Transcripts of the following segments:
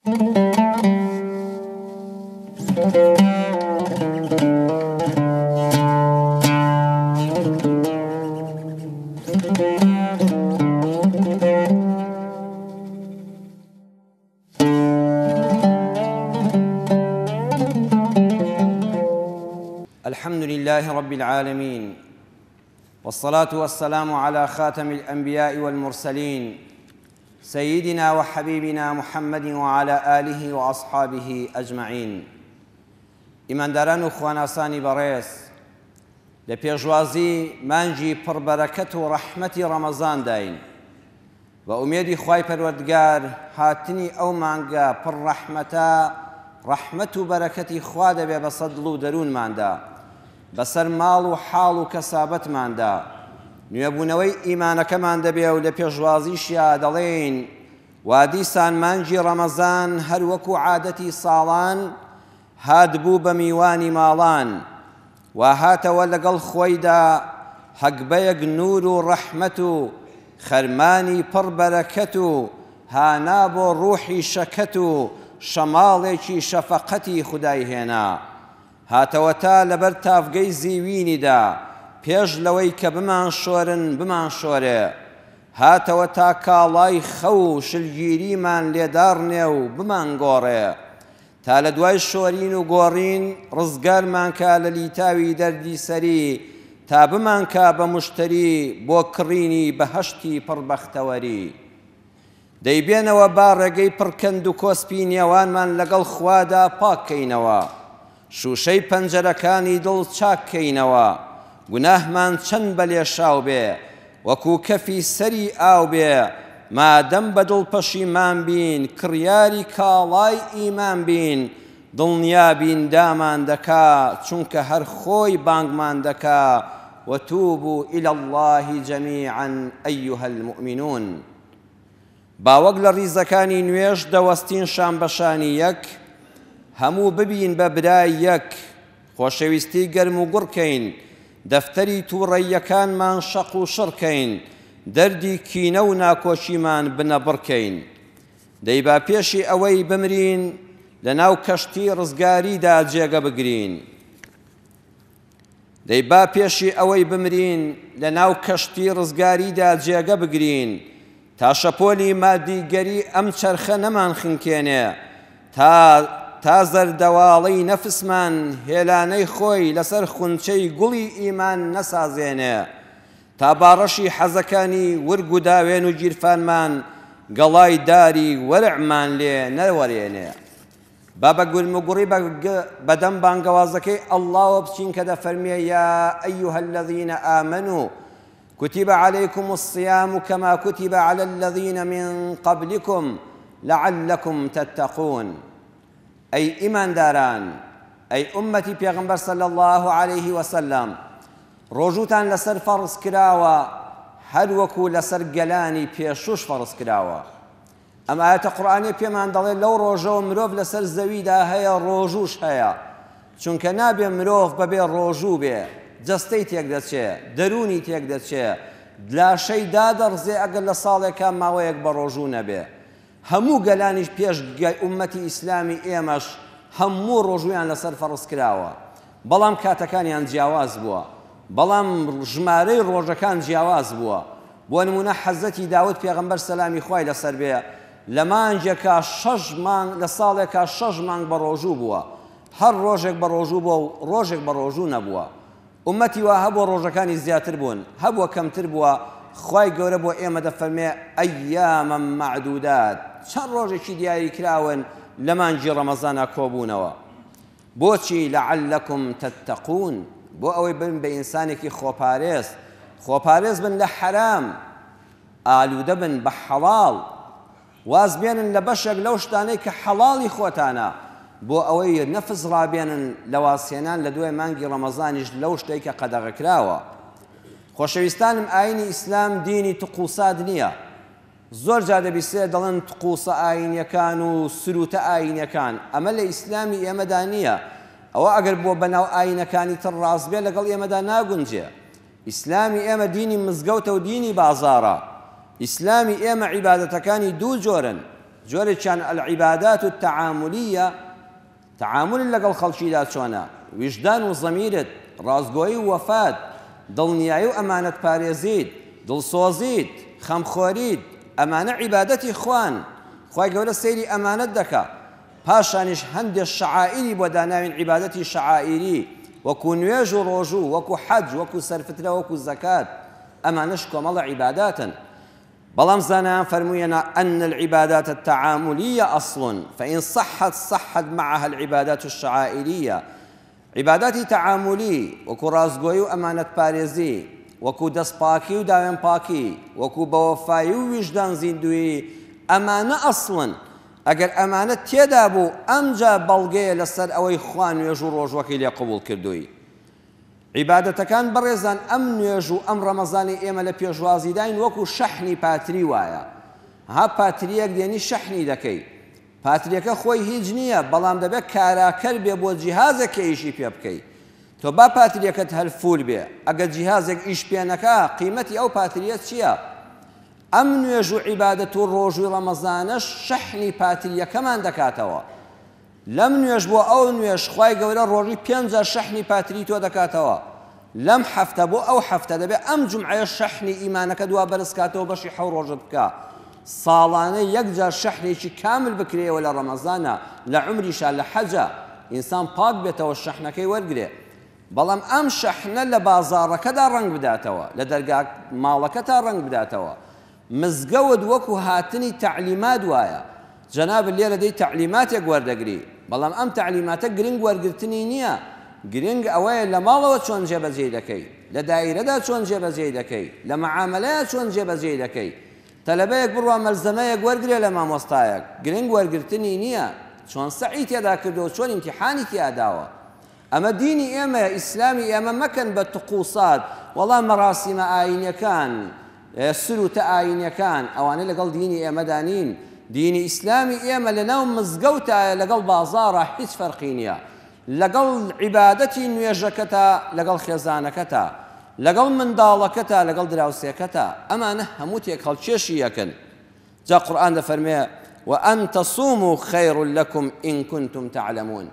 الحمد لله رب العالمين، والصلاة والسلام على خاتم الأنبياء والمرسلين سيدنا وحبيبنا محمد وعلى آله وأصحابه أجمعين. ئیمانداران و خواناسانی بەڕێز، لە پێشوازی مانجی پڕبەرەکەت و ڕەحمەتی ڕەمەزان داین بە ئومێدی خوای پەروەردگار هاتنی ئەو مانگە پڕ ڕەحمەتە، ڕەحمەت و بەرەکەتی خوا دەبێ بەسەر دڵ و دەروونماندا، بەسەر ماڵ و حاڵ و کەسابەتماندا. نوێبوونەوەی ئیمانەکەمان دەبێ و لە پێشوازیشیا دەڵێن وا دیسان مانجی ڕەمەزان هەر وەکو عادەتی ساڵان هاتبوو بە میوانی ماڵان، وا هاتەوە لەگەڵ خۆیدا حەگبەیەک نور و ڕەحمەت و خەرمانی پڕ بەرەکەت و هانا بۆ ڕوحی شەکەت و شەماڵێکی شەفەقەتی خودای هێنا. هاتەوە تا لەبەر تافگەی زیوینیدا پێش لەوەی کە بمان شۆرن بمان شۆرێ، هاتەوە تا کاڵای خەو و شلگیریمان لێدارنێ و بمان گۆڕێ، تا لە دوای شۆرین و گۆڕین ڕزگارمان کا لە لیتاوی دەردی سەری، تا بمان کا بە موشتری بۆ کڕینی بەهەشتی پڕبەختەوەری. دەیبێنەوە با ڕێگەی پڕکەند و کۆسپی نێوانمان لەگەڵ خوادا پاککەینەوە، شوشەی پەنجەرەکانی دڵ چاککەینەوە، گوناهمان چەند بەلێشاو بێ وەکو کەفی سەری ئاو بێ، مادەم بە دڵ پەشیمان بین کڕیاری کاڵای ئیمان بین، دڵنیابین دامان دەکا چونکە هەر خۆی بانگمان دەکا وتوبوا إلى الله جميعا أيها المؤمنون. باوەک لە ڕیزەکانی نوێژ دەوەستین شان بەشانی یەک، هەموو ببین بە برای یەک، خۆشەویستی گەرم و گوڕکەین، دەفتەری تووڕەیەکانمان شەق و شڕکەین، دەردی کینە و ناکۆشیمان بنە بڕکەین. دەی با پێشی ئەوەی بمرین لە ناو کەشتی ڕزگاریدا جێگە بگرین، دەی با پێشی ئەوەی بمرین لە ناو کەشتی ڕزگاریدا جێگە بگرین، تا شەپۆلی مادیگەری ئەم چەرخە نەمان خنکێنێ، تا زەردەواڵەی نەفسمان هێلانەی خۆی لەسەر خونچەی گوڵی ئیمان نەسازێنێ، تا باڕەشی حەزەکانی ورگ و داوێن و گیرفانمان گەڵای داری وەرعمان لێ نەوەرێنێ. با بە گورم و گوڕی بەدەم بانگەوازەکەی ئەڵڵاوە بچین کە دەفەرمێ یا ئەیها الذین آمنوا كتب عليكم الصيام كما كتب على الذين من قبلكم لعلكم تتقون. أي إيمان داران، أي أمتي پیغمبر صلى الله عليه وسلم، ڕۆژوتان لەسەر فەرز کراوە هەر وەکو لەسەر گەلانی پێشوش فەرز کراوە. ئەم ئاەتە قورئانی پێمان دەڵێ لەو ڕۆژەوە مرۆڤ لەسەر زەویدا هەیە ڕۆژوش هەیە، چونکە نابێ مرۆڤ بەبێ ڕۆژوو بێ، جەستەی تێک دەچێ، دەرونی تێک دەچێ، لاشەی دادەڕزێ ئەگەر لە ساڵێکە ماوەیەک بە ڕۆژوو نەبێ. هەموو گەلانیش پێش ئومەتی ئیسلامی ئێمەش هەموو ڕۆژویان لەسەر فەرز کراوە، بەڵام کاتەکانیان جیاواز بووە، بەڵام ژمارەی ڕۆژەکان جیاواز بووە. بۆ نمونە حەزەتی داود پێغەمبەر سەلامی خوای لەسەر بێ لە مانجێکە لە ساڵێکە 6 مانگ بە ڕۆژوو بووە، هەر ڕۆژێک بە ڕۆژوو بووە و ڕۆژێک بە ڕۆژوو نەبووە. ئومەتی وا هەبووە ڕۆژەکانی زیاتر بوون، هەبووە کەمتر بووە. خوای گەورە بۆ ئێمە دەفەرمێ ئەیامە معدودات، چەند ڕۆژێکی دیاری کراون لە مانجی ڕەمەزانە کۆبوونەوە. بۆچی؟ لەعەلەکم تەتەقون، بۆ ئەوەی بن بە ئینسانێکی خۆپارێز بن لە حەرام، ئالوودە بن بە حەڵاڵ، واز بێنن لە بەشێک لەو شتانەی کە حەڵاڵی خۆتانە، بۆ ئەوەی نەفس ڕابێنن لە واسێنان لە دوای مانگی ڕەمەزانیش لەو شتەی کە قەدەغەکراوە. خۆشەویستانم، ئاینی ئیسلام دینی تقوسات نییە. زۆر جا دەبیستێ دەڵێن تقوسە ئاینیەکان و سروتە ئاینیەکان، ئەمە لە ئیسلامی ئێمەدا نییە. ئەوە ئەگەر بۆ بەناو ئاینەکانی تر ڕاست بێ لەگەڵ ئێمەدا ناگونجێ. ئیسلامی ئێمە دینی مزگەوتە و دینی بازاڕە. ئیسلامی ئێمە عیبادەتەکانی دوو جۆرن، جۆرێکیان العیبادات التعاملیە، تعامل لەگەڵ خەڵکیدا چۆنە، ویژدان و زەمیرت، ڕازگۆیی و وەفات، دڵنیایی و ئەمانەت پارێزیت، دڵسۆزیت، خەمخۆریت، ئەمانە عیبادەتی خوان. خوای گەورە سەیری ئەمانەت دەکا. پاشانیش هەندێک شعائری بۆ داناوین عیبادەتی شعائری، وەکو نوێژ و ڕۆژوو، وەکو حەج، وەکو سەرفترە، وەکو زەکات، ئەمانەش کۆمەڵە عیباداتن. بەڵام زانایان فەرموویەنە أن العبادات التعاملية أصل فإن صحت معها العبادات الشعائرية. عباداتی تعاملی وەکو ڕازگۆیی و ئەمانەت پارێزی، وەکو دەستپاکی و داوێن پاکی، وەکو بەوەفایی و ویژدان زیندوی، ئەمانە ئەسڵن. ئەگەر ئەمانە تێدا بوو ئەمجا بەڵگەیە لەسەر ئەوەی خوا نوێژ و ڕۆژوەکەی لێ قبوڵ کردووی. عیبادەتەکان بەڕێزان ئەم نوێژ و ئەم ڕەمەزانی ئێمە لە پێشوازی داین وەکو شەحنی پاتری وایە. ها پاتریەک دێنی شەحنی دەکەی، پاتریەکە خۆی هیچ نییە، بەڵام دەبێت کاراکەر بێ بۆ جیهازێک ئیشی پێ بکەیت. تۆ با پاتریەکەت هەلفول بێ، ئەگەر جیهازێک ئیش پێ نەکا قیمەتی ئەو پاتریە چییە؟ ئەم نوێژ و عیبادەت و ڕۆژووی ڕەمەزانەش شەحنی پاتریەکەمان دەکاتەوە. لەم نوێژ بۆ ئەو نوێژ خوای گەورە ڕۆژی 5 شەحنی پاتری تۆ دەکاتەوە. لەم هەفتە بۆ ئەو هەفتە دەبێت ئەم جومعەیە شەحنی ئیمانەکە دوا بەرزکاتەوە بەشی 7 ڕۆژت بکە. ساڵانە یەکجار شەحنێکی کامل بکرێەوە لە ڕەمەزانە، لە عمریشا لە حەجە ئینسان پاک بێتەوە شەحنەکەی وەرگرێ. بەڵام ئەم شەحنە لە بازاڕەکەدا ڕەنگ بداتەوە، لە دەرگا ماڵەکەتا ڕەنگ بداتەوە. مزگەوت وەکو هاتنی تەعلیمات وایە، جەناب لێرە دەی تەعلیماتێک وەردەگری، بەڵام ئەم تەعلیماتە گرنگ وەرگرتنی نییە، گرنگ ئەوەیە لە ماڵەوە چۆن جێبەجێ دەکەی، لە دایرەدا چۆن جێبەجێ دەکەی، لە مەعامەلەیە چۆن جێبەجێ دەکەی. تەلەبەیەک بڕوا مەلزەمەیەک وەرگرێ لە مامۆستایەک، گرنگ وەرگرتنی نییە، چۆن سەعی تێدا کردەوە، چۆن ئیمتیحانی تێداوە. ئەمە دینی ئێمە، ئیسلامی ئێمە مەکەن بە تقوسات، وەڵام مەراسیمە ئاینیەکان، سروتە ئاینیەکان، ئەوانە لەگەڵ دینی ئێمەدا نین. دینی ئیسلامی ئێمە لەناو مزگەوتایە، لەگەڵ بازاڕە هیچ فەرقی نییە، لەگەڵ عیبادەتی نوێژەکەتە، لەگەڵ خێزانەکەتە، لەگەڵ منداڵەکەتە، لەگەڵ دراوسێکەتە، ئەمانە هەموو تێک هەڵکێشی یەکن. جا قورئان دەفەرمێ وأن تصوموا خير لكم إن كنتم تعلمون.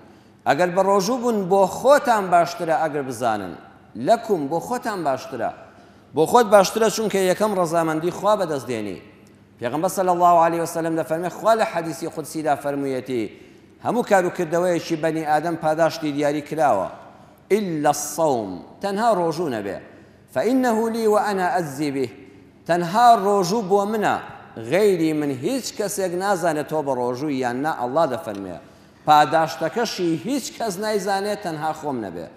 ئەگەر بە ڕۆژوو بوون بۆ خۆتان باشترە، ئەگەر بزانن لەکم بۆ خۆتان باشترە، بۆ خۆت باشترە، چونکە یەکەم ڕەزامەندی خوا بەدەستدێنی. پێغەمبەر صلی الله عليه وسلم دەفەرمێ خوا لە حەدیثی قودسیدا فەرموویەتی هەموو کاروکردەوەیەکی بەنی ئادەم پاداشتی دیاری کراوە إلا الصوم، تەنها ڕۆژوو نەبێ، فإنه لي وأنا أجزي به، تەنها ڕۆژوو بۆ منە، غەیری من هیچ کەسێک نازانێت تۆ بە ڕۆژووی یان نا. ئەڵڵا دەفەرمێ پاداشتەکەشی هیچ کەس نایزانێت تەنها خۆم نەبێ.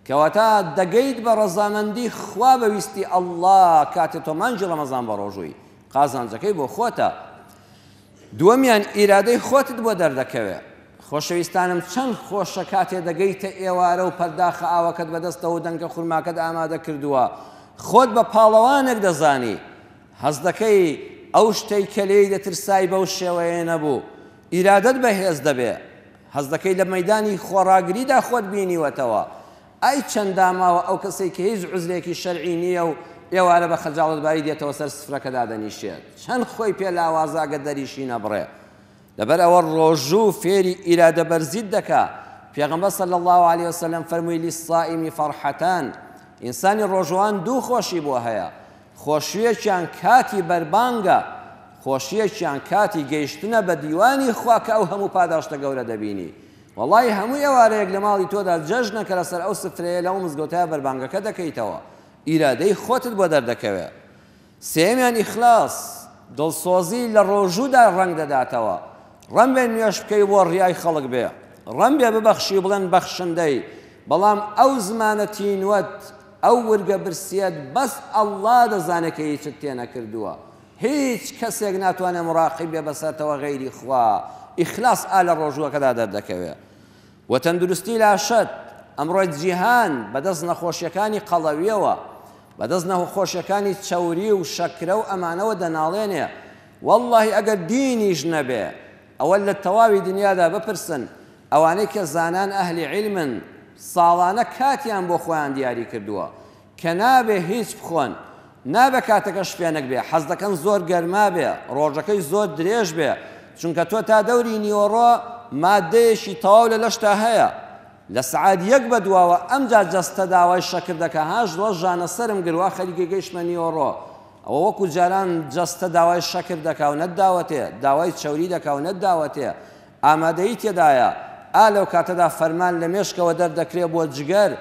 کەواتە دەگەیت بە ڕەزامەندی خوا بەویستی ئەڵڵا کاتێ تۆ مانجی ڕەمەزان بە ڕۆژووی، قازانجەکەی بۆ خۆتە. دووەمیان ئیرادەی خۆتت بۆ دەردەکەوێ. خۆشەویستانم چەند خۆشە کاتێ دەگەیتە ئێوارە و پەرداخە ئاوەکەت بەدەستەوە و دەنگە خورماکەت ئامادە کردووە، خۆت بە پاڵەوانێک دەزانی، هەز دەکەی ئەو شتەی کە لێی دەترسای بەو شێوەیە نەبوو، ئیرادەت بەهێز دەبێ، هەز دەکەی لە مەیدانی خۆڕاگریدا خۆت بینیوەتەوە. ئای چەند داماوە ئەو کەسێک کە هیچ عوزرێکی شەرعی نییە و ئێوارە بە خەجاڵەتباری دێتەوە سەر سفرەکەدا دەنیشێت، چەند خۆی پێ لاوازاگە دەریشی نەبڕێ. لەبەر ئەوە ڕۆژوو فێری ئیرادە بەرزیت دەکا. پێغەمبەر صلی الله عليه وسلم فەرمووی لیسائیمی فەرحەتان، ئینسانی ڕۆژوان دوو خۆشی بۆ هەیە، خۆشیەکیان کاتی بەربانگە، خۆشیەکیان کاتی گەیشتنە بە دیوانی خوا کە ئەو هەموو پاداشتە گەورە دەبینی. وەڵی هەموو ئێوارەیەک لە ماڵی تۆدا جەژنەکە لەسەر ئەو سفرەیە لەو مزگەوتایە بەربانگەکە دەکەیتەوە، ئیرادەی خۆتت بۆ دەردەکەوێت. سێمیان ئیخلاس، دڵسۆزی لە ڕۆژوودا ڕەنگ دەداتەوە. ڕەم بێ نوێش بکەی بۆ ڕیای خەڵک بێ، ڕەم بێ ببەخشی بڵێن بەخشندەی، بەڵام ئەو زمانە تینوەت، ئەو ورگە برسیەت بەس ئەڵڵا دەزانێت کە هیچت تێ نەکردووە، هیچ کەسێک ناتوانێت مڕاقیب بێ بەسەرتەوە غەیری خوا. ئیخلاس ئا لە ڕۆژوەکەدا دەردەکەوێت. و تەندروستی لاشەت، ئەمڕۆی جیهان بەدەست نەخۆشیەکانی قەڵەویەوە، بەدەست نەخۆشیەکانی چەوری و شەکرە و ئەمانەوە دەناڵێنێ. وەڵڵاهی ئەگەر دینیش نەبێ، ئەوە لە تەواوی دنیادا بپرسن، ئەوانەی کە زانان ئەهلی عیلمن، ساڵانە کاتیان بۆ خۆیان دیاری کردووە کە نابێ هیچ بخۆن، نابێ کاتەکە شپێنک بێ، حەز دەکەن زۆر گەرما بێ، ڕۆژەکەی زۆر درێژ بێ، چونکە تۆ تا دەوری نیوەڕۆ مادەیەکی تەواو لە لەشتا هەیە لە سعات یەک بە دواوە ئەمجا جەستە داوای شەکر دەکە هاش ڕۆژ ژانە سەرم گروا خەریکە گەیشتمە نیوەڕۆ ئەوە وەکو جاران جەستە داوای شەکر دەکا و نەتداوەتێ داوای چەوری دەکا و نەتداوەتێ ئامادەیی تێدایە ئالەو کاتەدا فەرمان لە مێشکەوە دەردەکرێ بۆ جگەر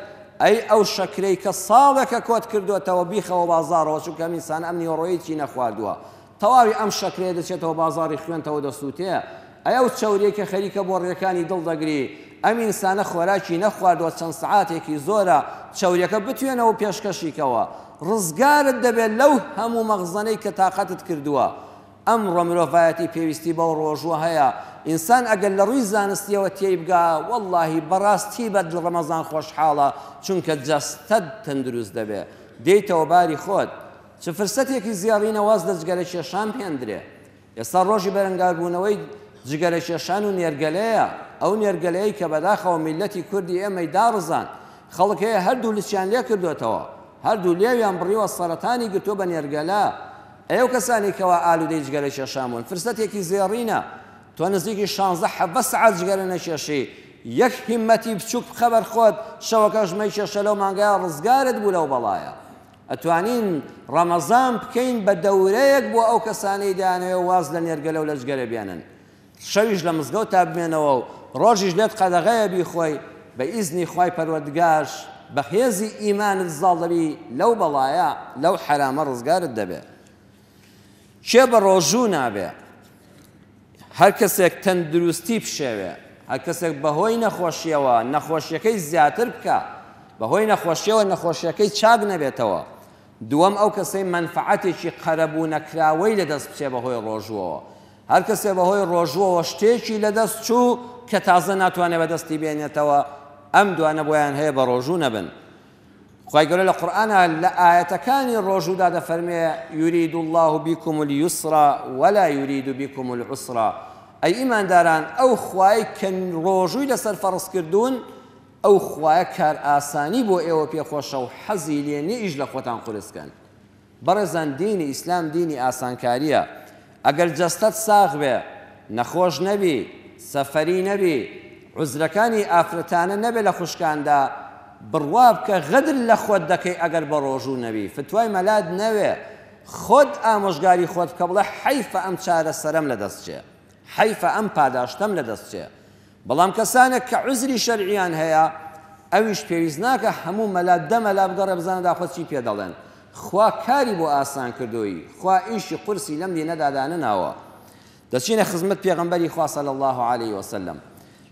ئەی ئەو شەکرەی کە ساڵێکە کۆت کردوێتەوە بیخەوە بازاڕەوە چونکە ئینسان ئەم نیوەڕۆیەکی نەخواردووە تەواوی ئەم شەکرەیە دەچێتەوە بازاڕی خوێنتەوە دەسووتەیە ئەو چەورێکە خەریکە بۆ ڕێەکانی دڵدەگری ئەم ئینسانە خۆراکی نەخواردووە چەند سەعاتێکی زۆرە چەوریەکە بتوێنەوە پێشکەشیکەوە ڕزگارت دەبێت لەو هەموو مەغزەنەی کە تااقەتت کردووە ئەمڕۆ مرۆڤایەتی پێویستی بەو ڕۆژوە هەیە ئینسان ئەگەر لە ڕووی زانستیەوە تێی بگا وەڵڵاهی بەڕاستی بەد لە ڕەمەزان خۆشحاڵە چونکە جەستەت تەندروست دەبێت دێیتەوە باری خۆت چ فرسەتێکی زیاڕینە واز لە جگەرە کێشان پێندرێ ئێستا ڕۆژی بەرەنگاربوونەوەی جگەرە کێشان و نێرگەلەیە ئەو نێرگەلەیە کە بەداخەوە میلەتی کوردی ئێمەی داڕزان خەڵک هەیە هەردوو لچیان لێ کردوێتەوە هەردوو لێویان بڕیوە سەرەتانی گرتووە بە نێرگەلا ئەو کەسانی کەوا ئالوودەی جگەرە کێشان بوون فرسەتێکی زێڕینە تۆ نزیکی 16 سەعات جگەرە نەکێشی یەک هیممەتی بچووک خەبەر خۆت شەوەکە ژمەی کێشە لەو مانگایە ڕزگارت بوو لەو بەڵایە ئەتوانین ڕەمەزان بکەین بە دەورەیەک بۆ ئەو کەسانەی دایانەوێ واز لە نێرگەلە و لە جگەرە بێنن شەویش لە مزگەوت تا بمێنەوە و ڕۆژیش لێت قەدەغەیە بیخۆی بە ئیزنی خوای پەروەردگارش بە هێزی ئیمانت زاڵ دەبی لەو بەڵایە لەو حرامە ڕزگارت دەبێت چێ بە ڕۆژوو نابێ هەر کەسێک تەندروستی بشێوێ هەر کەسێک بەهۆی نەخۆشیەوە نەخۆشیەکەی زیاتر بکە بەهۆی نەخۆشیەوە نەخۆشیەکەی چاک نەبێتەوە دووەم ئەو کەسەی منفعەتێکی قەرەبوو نەکراوەی لەدەست بچێ بەهۆی ڕۆژووەوە هەر کەسێ بەهۆی ڕۆژووەوە شتێکی لەدەست چوو کە تازە ناتوانێت بەدەستی بێنێتەوە ئەم دوانە بۆیان هەیە بە ڕۆژوو نەبن خوای گەورە لە قورئانە لە ئاەتەکانی ڕۆژوودا دەفەرمێ یورید الله بکم اليسر ولا یورید بکم العسر ئەی ئیمانداران ئەو خوای کە ڕۆژووی لەسەر فەرز کردوون ئەو خوایە کار ئاسانی بۆ ئێوە پێخۆشە و حەزی لێ نیە ئیش لە خۆتان قورسکەن بەڕێزان دینی ئیسلام دینی ئاسانکاریە ئەگەر جەستەت ساغ بێ نەخۆش نەبی سەفەری نەبی عوزرەکانی ئافرەتانە نەبێ لە خوشکاندا بڕوا بکە غەدر لە خۆت دەکەی ئەگەر بە ڕۆژوو نەبی فتوای مەلات نەوێ خۆت ئامۆژگاری خۆت بکە بڵێ حەیفە ئەم چارەسەرەم لەدەستچێ حەیفە ئەم پاداشتەم لەدەستچێ بەڵام کەسانێک کە عوزری شەرعیان هەیە ئەویش پێویست ناکە هەموو مەلات دە مەلا بگەڕێ بزانە داخۆت چی پێ دەڵێن خوا کاری بۆ ئاسان کردووی خوا ئیشی قورسی لەم دینەدا دانناوە دەچینە خزمەت پێغەمبەری خوا صلی الله عليه وسلم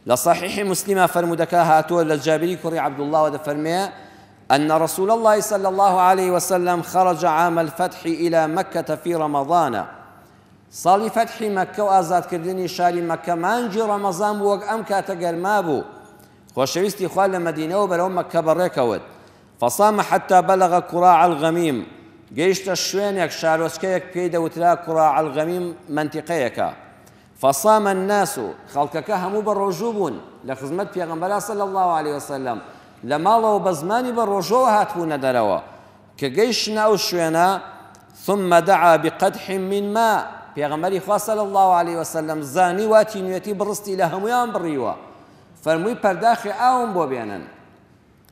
لصحيح مسلم فرمودكا هاتو للجابري كري عبد الله ودفرمي أن رسول الله صلى الله عليه وسلم خرج عام الفتح إلى مكة في رمضان صالي فتح مكة وآزاد كردني شاري مكة مانجي رمضان بوق أم كاتقر مابو وشويستي خوال مدينة وبلو مكة بريكود فصام حتى بلغ كراع الغميم جيشت الشوينيك شاروسكيك بيدا وتلا كراع الغميم منطقيك فصام الناس خلقك همو بالرجوبون لخدمت پیغمبر صلى الله عليه وسلم لما الله بزماني بالرجوع هاتبون دروا كجيشنا او شوينا ثم دعا بقدح من ماء پیغمبر خوا صلى الله عليه وسلم زاني واتي نيتي برستي لهم يام بريوا فرمي پرداخ اوم بو بينن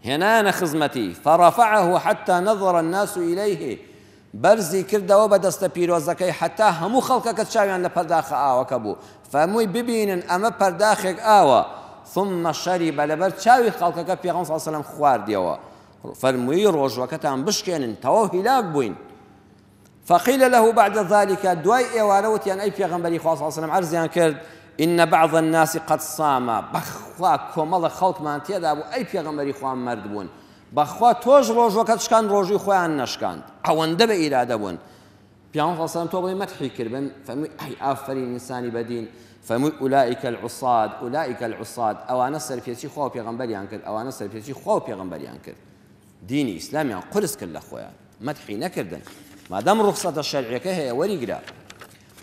هنا انا خدمتي فرفعه حتى نظر الناس اليه برزي كردەوە بەدەستە پیرۆزەکەی حتا هەموو خەڵکەکە چاویان لە پەرداخە ئاوەکە بوو فەرمووی ببینن ئەمە پەرداخێک ئاوە ثم شەریبە لەبەر چاوی خەڵکەکە پێغەمبەر صلی الله علیه و سلم خواردیەوە فەرمووی ڕۆژوەکەتان بشکێنن تەواو هیلاک بووین فقيل له بعد ذلك دوای ئێوارە وتیان ئەی پێغەمبەری خوا صلی الله علیه و سلم عەرزیان کرد إن بعض الناس قد صام بەخوا کۆمەڵە خەڵکمان تێدا بوو ئەی پێغەمبەری خوا مەرد بوون بەخوا تۆش ڕۆژوەکەت شکاند ڕۆژوی خۆیان نەشکاند ئەوەندە بە ئیرادە بوون پیامبەر صلی الله علیه و سلم تۆ بڵێ مەدحی کردبن فەرمووی ئەی ئافرین ئینسانی بەدین فەرمووی ئولائیکە العصاد ئولائیکە العصاد ئەوانە سەرپێچی خوا و پێغەمبەریان کرد ئەوانە سەرپێچی خوا و پێغەمبەریان کرد دینی ئیسلامیان قورس کرد لە خۆیان مەدحی نەکردن مادام ڕوخسەتە شەرعیەکە هەیە وەریگرە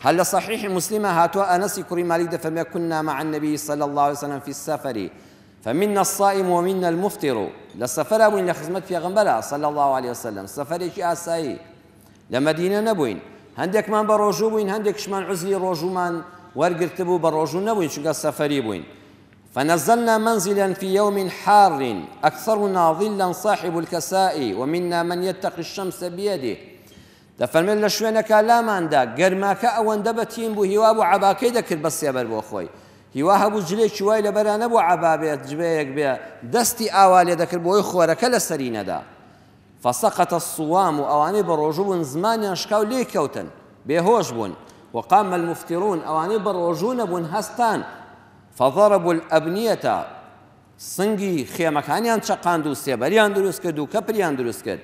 هل صحيح مسلم هاتوا أنس كريم مالك دفع كنا مع النبي صلى الله عليه وسلم في السفر فمنا الصائم ومنا المفطر للسفر أبوين لخدمت في غنبلة صلى الله عليه وسلم سفر شيء أسائي لمدينة نبوين هندك من بروجو بوين هندك شمان عزلي روجو من وەرگرتبوو بە ڕۆژوو نەبووین چونکە سەفەری بووین. فنزلنا منزلا في يوم حار أكثرنا ظلا صاحب الكساء ومنا من يتقي الشمس بيده. دەفەرمێن لە شوێنەکە لاماندا گەرماکە ئەوەندە بەتیم بوو هیوا بوو عەباکەی دەکرد بە سێبەر بۆ خۆی. هیوا هەبوو جلێکی وای لەبەرا نەبوو عەبا بێت جبەیەک بێ دەستی ئاوا لێ دەکرد بۆی خۆرەکە لە سەری نەدا. فسقط الصوام و ئەوانەی بە ڕۆژوو بوون زمانیان شکاو لێ کەوتن بێهۆش بوون. وقام المفترون ئەوانەی بە ڕۆژوو نەبوون هەستان. فضربوا الأبنية سنگی خێمەکانیان چەقاند و سێبەریان دروست کرد و کەپریان دروست کرد.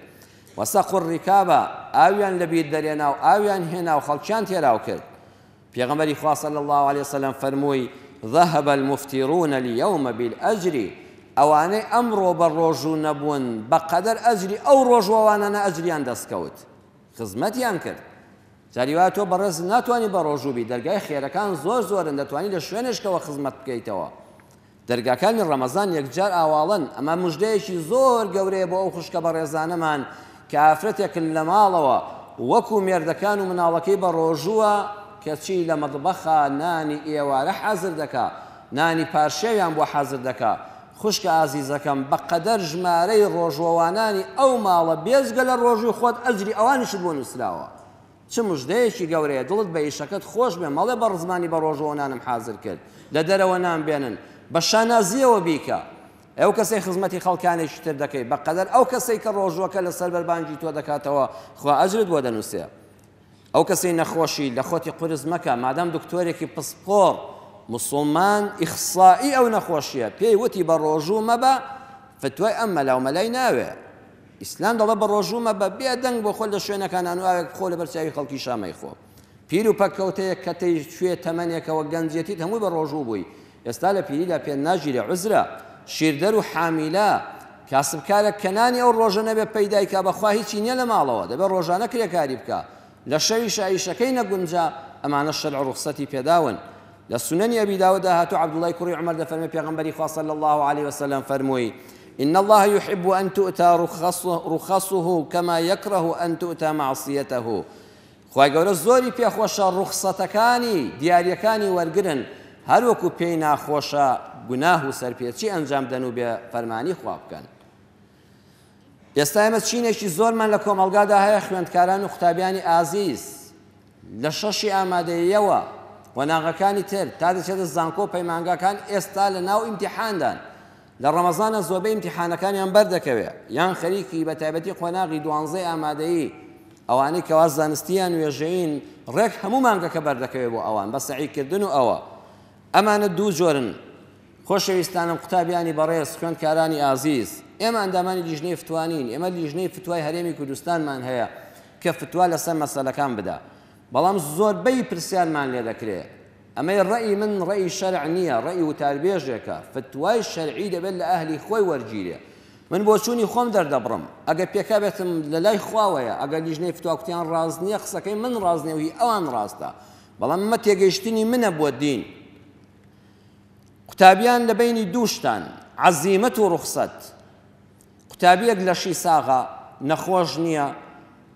وسەقوا الرکابە ئاویان لەبیر دەرێنا و ئاویان هێنا و خەڵکیان تێراو کرد. پێغەمبەری خوا صلی الله عليه وسلم فەرمووی ذهب المفترون اليوم بالأجر ئەوانەی ئەمڕۆ بە ڕۆژوو نەبوون بەقەدەر ئەجری ئەو ڕۆژوەوانانە ئەجریان دەستکەوت خزمەتیان کرد. جاری وایە تۆ بەڕێز ناتوانانی بە ڕۆژوو بی دەرگای خێرەکان زۆرن دەتوانانی لە شوێنێشکەوە خزمەت بکەیتەوە. دەرگاکانی ڕەمەزان یەکجار ئاواڵن ئەمە موژدەیەکی زۆر گەورەیە بۆ ئەو خوشکە بە ڕێزانەمان کە ئافرەتێکن لە ماڵەوە وەکو مێردەکان و مناڵەکەی بە ڕۆژووە کەچی لە مەطبەخە نانی ئێوارە حازر دەکا نانی پارشێویان بۆ حازر دەکا. خوشکە ئازیزەکەم بەقەدەر ژمارەی ڕۆژوەوانانی ئەو ماڵە بێزگە لە ڕۆژووی خۆت ئەجری ئەوانیشت بۆ نووسراوە. چ مژدەیەکی گەورەیە دڵت بە ئیشەکەت خۆش بێ مەڵێ بە ڕزمانی بە ڕۆژوەوانانم حازر کرد لە دەرەوە نامبێنن بە شانازیەوە بیکە. ئەو کەسەی خزمەتی خەڵکانێکی تر دەکەی بەقەدەر ئەو کەسەی کە ڕۆژوەکە لەسەر بەربانگی تۆ دەکاتەوە خوا ئەجرت بۆ دەنووسێ. ئەو کەسەی نەخۆشی لە خۆتی قورس مەکە مادام دکتۆرێکی پسپۆڕ مسلمان ئیخسائی ئەو نەخۆشیە پێی وتی بە ڕۆژوو مەبە فتوای ئەم مەلاو مەلای ناوێ. ئیسلام دەڵێ بە ڕۆژوو مەبە بێدەنگ بۆ خۆل لە شوێنەکانان ئاوێک خۆ لە بەرچاوی خەڵکی شامەی خۆ. پیر و پەککەوتەیە کەتەی شوێ تەمەنێکەوە گەنجێتیت هەمووی بە ڕۆژوو بووی ئێستا لە پیریدا پێ ناژیرە عوزرە شیردەر و حامیلە کاسبکارە کەنانی ئەو ڕۆژە نەبێ پەیدایکا بەخوا هیچی نییە لە ماڵەوە دەبێت ڕۆژانە کرێکاری بکە لە شەوی شایشەکەی نەگونجا ئەمانە شەرع ڕوخسەتی پێداون. لە سنەنی ئەبی داووددا هاتوو عەبدوڵای کوڕی عومەر دەفەرمێ پێغەمبەری خوا صلی الله عليه وسلم فەرمووی إن الله يحب أن تؤتى رخصه كما يكره أن تؤتى معصيته. خوای گەورە زۆری پێخۆشە ڕوخسەتەکانی دیاریەکانی وەرگرن هەروەکو پێی ناخۆشە گوناه و سەرپێچی ئەنجام دەن و بێ فەرمانی خوا بکەن. ئێستا ئێمە چینێکی زۆرمان لە کۆمەڵگادا هەیە خوێندکاران و قوتابیانی ئازیز لە شەشی ئامادەییەوە وەناغەکانی تر تا دەچێتە زانکۆ پەیمانگاکان ئێستا لە ناو ئیمتیحاندان لە ڕەمەزانە زۆربەی ئیمتیحانەکانیان بەردەکەوێ یان خەریکی بە تایبەتی قۆناغی دوانزەی ئامادەیی ئەوانەی کەوا زانستیان وێژەین ڕێک هەموو مانگەکە بەردەکەوێت بۆ ئەوان بە سەعیکردن و ئەوە ئەمانە دوو جۆرن. خۆشەویستانم قوتابیانی بەڕێز خوێندکارانی ئازیز ئێمە ئەندامانی لیژنەی فتوانین ئێمە لیژنەی فتوای هەرێمی کوردستانمان هەیە کە فتوا لەسەر مەسەلەکان بدە بەڵام زۆربەی پرسیارمان لێ دەکرێت ئەمەی ڕەئی من ڕەئی شەرع نییە ڕەئی وتاربێژێکە فتوای شەرعی دەبێت لە ئەهلی خۆی وەرگیرێ. من بۆ چوونی خۆم دەردەبڕم ئەگە پێکا بێتم لە لای خواوەیە ئەگەر لیژنەی فتواکوتیان ڕاز نییە قسەکەی من ڕاز نییە و هی ئەوان ڕاستە بەڵام ئەمە تێگەیشتنی منە بۆ دین. قوتابیان لە بینی دووشتان عەزیمەت و ڕوخسەت. قوتابیەک لە شی ساغا نەخۆش نییە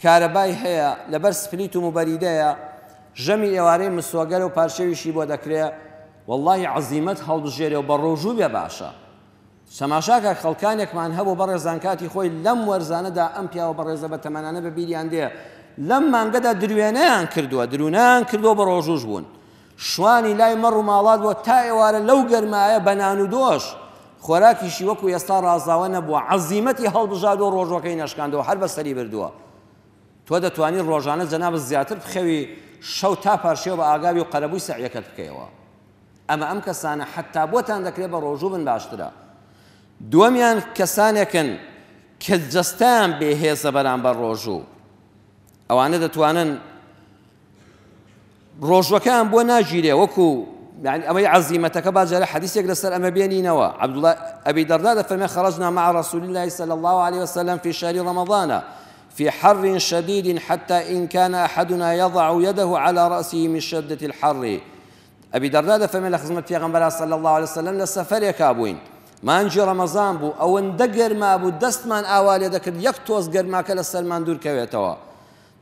کارەبای هەیە لەبەر سپلیت و موبەریدەیە ژەمی ئێوارەی مسۆگەر و پارچەویشی بۆ دەکرێت وەڵڵاهی عەزیمەت هەڵبژێرێ و بە ڕۆژوو بێ باشە. سەماشاکە خەڵکانێکمان هەبوو بە ڕێزانکاتی خۆی لەم وەرزانەدا ئەم پیاوە بە ڕێزە بە تەمەنانە بە بیریان دێ لەم مانگەدا دروێنەیان کردووە درونیان کردووە بە ڕۆژوش بوون شوانی لای مەڕ و ماڵات بۆ تا ئێوارە لەو گەرمایە بە نان و دۆش خۆراکیشی وەکو ئێستا ڕازاوە نەبووە عەزیمەتی هەڵبژاردووە ڕۆژوەکەی نەشکاندەوە هەر بەسەری بردووە. تۆ دەتوانی ڕۆژانە جەنابەت زیاتر بخەوی شەو تا پارشێوە بە ئاگاوی و قەرەبووی سەعیەکەت بکەیەوە. ئەمە ئەم کەسانە حتا بۆتان دەکرێت بە ڕۆژوو بن باشترە. دووەمیان کەسانێکن کە جەستەیان بێهێزە بەرامبەر ڕۆژوو ئەوانە دەتوانن ڕۆژوەکەیان بۆ ناگیرێ وەکو يعني أما عزيمتك باجر حديث يقول أما بيني نوا عبد الله أبي درداء فما خرجنا مع رسول الله صلى الله عليه وسلم في شهر رمضان في حر شديد حتى إن كان أحدنا يضع يده على رأسه من شدة الحر. أبي درداء فما خزمت في غنبرة صلى الله عليه وسلم للسفر يكابوين ما انجي رمضان بو أو اندقر ما أبو دست من أوالي ذكر يكتوز قر ما كلا السلمان دور كويتوا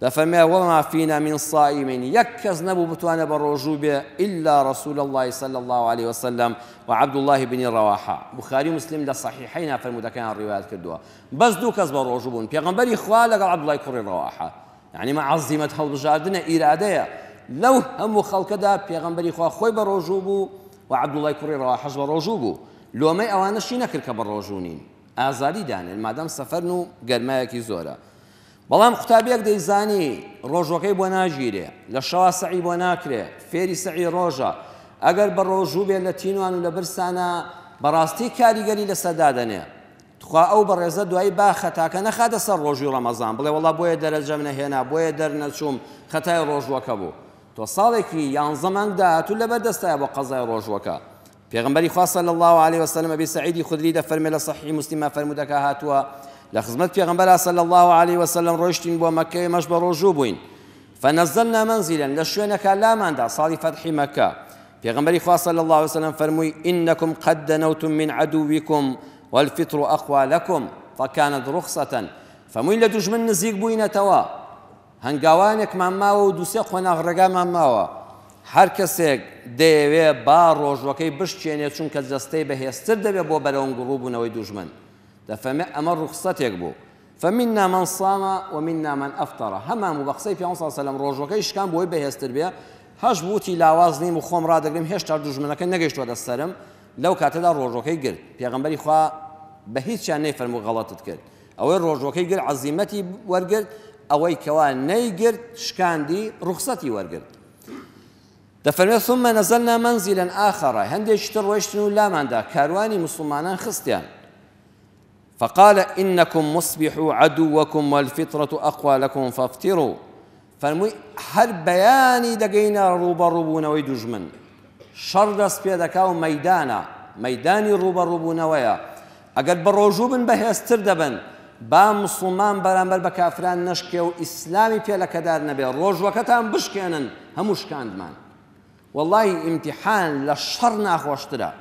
دەفەرمێ وما فينا من صائم يكز نبو بتوانە بە ڕۆژوو بێ إلا رسول الله صلى الله عليه وسلم وعبد الله بن رواحة. بخاري مسلم لە صحیحەینا فەرموودەکەیان ڕیوایەت کردووە بەس دوو کەس بە ڕۆژوو بوون پێغەمبەری خوا لەگەڵ عبد الله کوڕی رواحة، يعني مع عزیمەت هەڵبژاردنە ئیرادەیە لەو هەموو خەڵکەدا پێغەمبەری خوا خۆی بە ڕۆژوو بوو و عبد الله کوڕی رواحەش بە ڕۆژوو بوو. لۆمەی ئەوانەشی نەکرد کە بە ڕۆژوو نین، ئازاری دانێن مادام سەفەرن و گەرمایەکی زۆرە. بەڵام قوتابیەک دەیزانی ڕۆژەکەی بۆ ناگیرێ، لە شەوا سەعی بۆ ناکرێ، فێری سەعی ڕۆژە، ئەگەر بە ڕۆژوو بێت لە تینوان و لە برسانە بەڕاستی کاریگەری لەسەردا دەنێ. تخوا ئەو بەڕێزە دوایی با خەتاکە نەخاتە سەر ڕۆژوی ڕەمەزان بڵێ وەڵا بۆیە دەرەجەم نەهێنا بۆیە دەرنەچووم خەتای ڕۆژوەکە بوو. تۆ ساڵێکی 11 مانگ داهاتوو لەبەر دەستایە بۆ قەزای ڕۆژوەکە. پێغەمبەری خوا صلی الله عليه وسلم ئەبی سەعیدی خودری دەفەرمێ لە صحیح مسلمە فەرموودەکە هاتووە لە خزمەت پێغەمبەر صلی الله عليه وسلم ڕۆیشتین بۆ مەککە ئێمەش بە ڕۆژوو بووین. فنزلنا منزلا لە شوێنەکە لاماندا ساڵی فەتحی مەککە. پێغەمبەری خوا صلی الله عليه وسلم فەرمووی إنكم قد دنوتم من عدوكم والفطر أقوى لكم فكانت رخصة. فەرمووی لە دوژمن نزیک بووینەتەوە، هەنگاوانێکمان ماوە و دووسێ خۆناغڕێگامان ماوە، هەر کەسێک دەیەوێ با ڕۆژوەکەی بشکێنێت چونکە جەستەی بەهێزتر دەبێت بۆ بەرەوەم گڕووبوونەوەی دوژمن. دەفەرمێ ئەمە ڕوخسەتێک بوو. فمنا من صام ومنا من أفطر. هەمان و بە قسەی پێغەمبەر صلی الله علیه و سلم ڕۆژوەکەی شکان بۆی بەهێزتر بێ، هەش بوتی لاواز نیم و خۆم ڕادەگرم هێشتا دوژمنەکە نەگەیشتووە دەستەرم، لەو کاتەدا ڕۆژوەکەی گرت. پێغەمبەری خوا بە هیچیان نەیفەرموو غەڵەتت کرد، ئەوەی ڕۆژوەکەی گرت عەزیمەتی وەرگرت، ئەوەی کەوا نەیگرت شکاندی ڕوخسەتی وەرگرت. دەفەرمێ ثم نزلنا منزلا آخر. هەندێکی تر ڕۆیشتن و لاماندا کاروانی مسلمانان خستیان. فقال إنكم مصبحوا عدوكم والفطرة أقوى لكم فافطروا. فەرمووی هەر بەیانی دەگەینە ڕوبەڕووبوونەوەی دوژمن، شەڕ دەست پێ دەکا و مەیدانە، مەیدانی ڕوبەڕووبوونەوەیە. ئەگەر بە ڕۆژوو بن بەهێزتر دەبن، با مسلمان بەرامبەر بە کافران نەشکێ و ئیسلامی پێ لەکەدار نەبێ، ڕۆژوەکەتان بشکێنن هەموو شکاندمان. واللهی ئیمتیحان لە شەڕ ناخۆشترە،